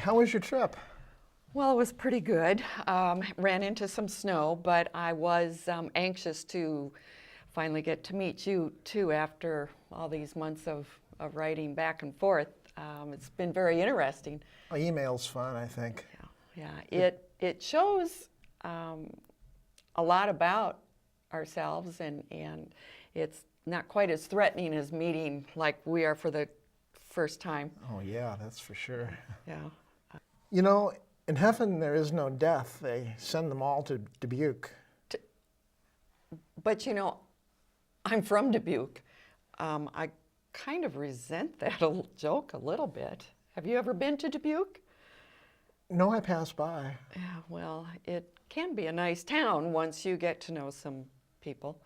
How was your trip? Well, it was pretty good. Ran into some snow, but I was anxious to finally get to meet you too after all these months of writing back and forth. It's been very interesting. Email's fun, I think. Yeah. It shows a lot about ourselves, and it's not quite as threatening as meeting like we are for the first time. Oh yeah, that's for sure. Yeah. You know, in heaven there is no death. They send them all to Dubuque. But you know, I'm from Dubuque. I kind of resent that joke a little bit. Have you ever been to Dubuque? No, I passed by. Yeah, well, it can be a nice town once you get to know some people.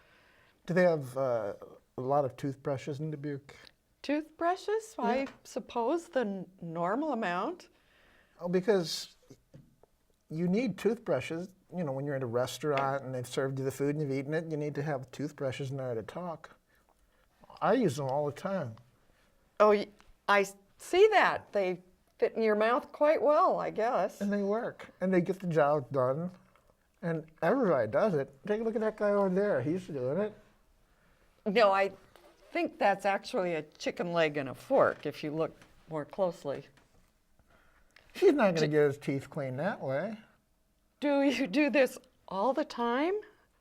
Do they have a lot of toothbrushes in Dubuque? Toothbrushes? Yeah. I suppose the normal amount. Oh, because you need toothbrushes. You know, when you're at a restaurant and they've served you the food and you've eaten it, you need to have toothbrushes in order to talk. I use them all the time. Oh, I see that. They fit in your mouth quite well, I guess. And they work. And they get the job done. And everybody does it. Take a look at that guy over there. He's doing it. No, I think that's actually a chicken leg and a fork if you look more closely. He's not going to get his teeth cleaned that way. Do you do this all the time?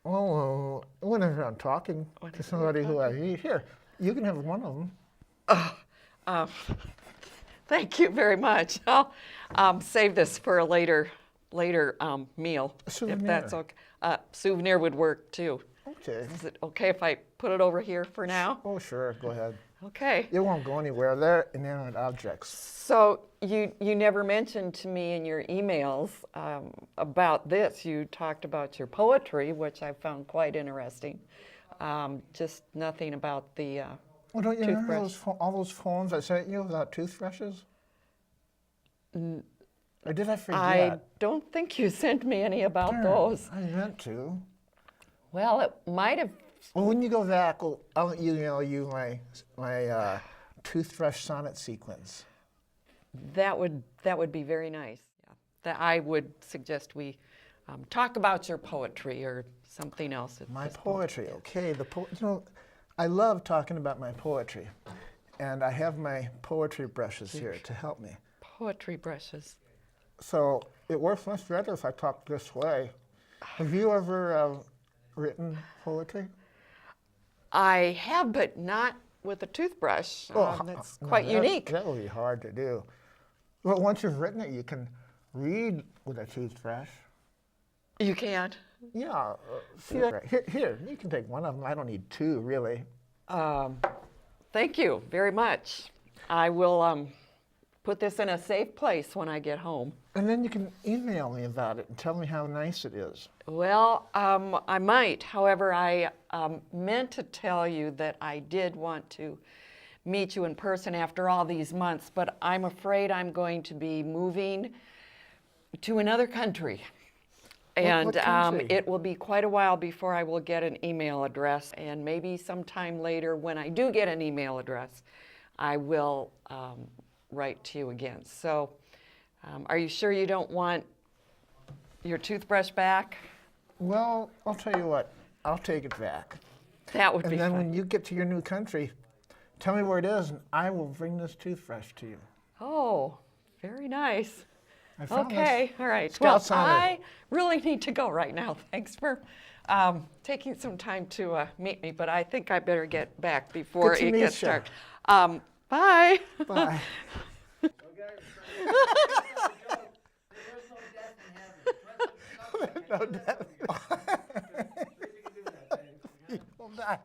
Oh, whenever I'm talking to somebody who I eat. Here, you can have one of them. Thank you very much. I'll save this for a later meal, Souvenir. if that's okay. Souvenir would work too. Okay. Is it okay if I put it over here for now? Oh, sure. Go ahead. Okay. It won't go anywhere. They're inanimate objects. So you never mentioned to me in your emails about this. You talked about your poetry, which I found quite interesting. Just nothing about the Well, don't you remember toothbrush. all those phones I sent you without toothbrushes? Or did I forget? I don't think you sent me any about Darn, those. I meant to. Well, it might have. Well, when you go back, I'll email you my toothbrush sonnet sequence. That would be very nice. Yeah. That I would suggest we talk about your poetry or something else. At My this point. poetry, okay. You know, I love talking about my poetry, and I have my poetry brushes here to help me. Poetry brushes. So it works much better if I talk this way. Have you ever written poetry? I have, but not with a toothbrush. That's No, quite unique. That would be hard to do. Well, once you've written it, you can read with a toothbrush. You can. Yeah. See that? Here, you can take one of them. I don't need two, really. Thank you very much. I will put this in a safe place when I get home. And then you can email me about it and tell me how nice it is. Well, I might. However, I meant to tell you that I did want to meet you in person after all these months, but I'm afraid I'm going to be moving to another country. And What country? it will be quite a while before I will get an email address, and maybe sometime later when I do get an email address, I will write to you again. So are you sure you don't want your toothbrush back? Well, I'll tell you what. I'll take it back. That would be And then fun. when you get to your new country, tell me where it is, and I will bring this toothbrush to you. Oh, very nice. I found Okay, all right. It's Well, got sonnet. I really need to go right now. Thanks for taking some time to meet me, but I think I better get back before Good to it meet gets ya. dark. Bye. Bye. No death. People die.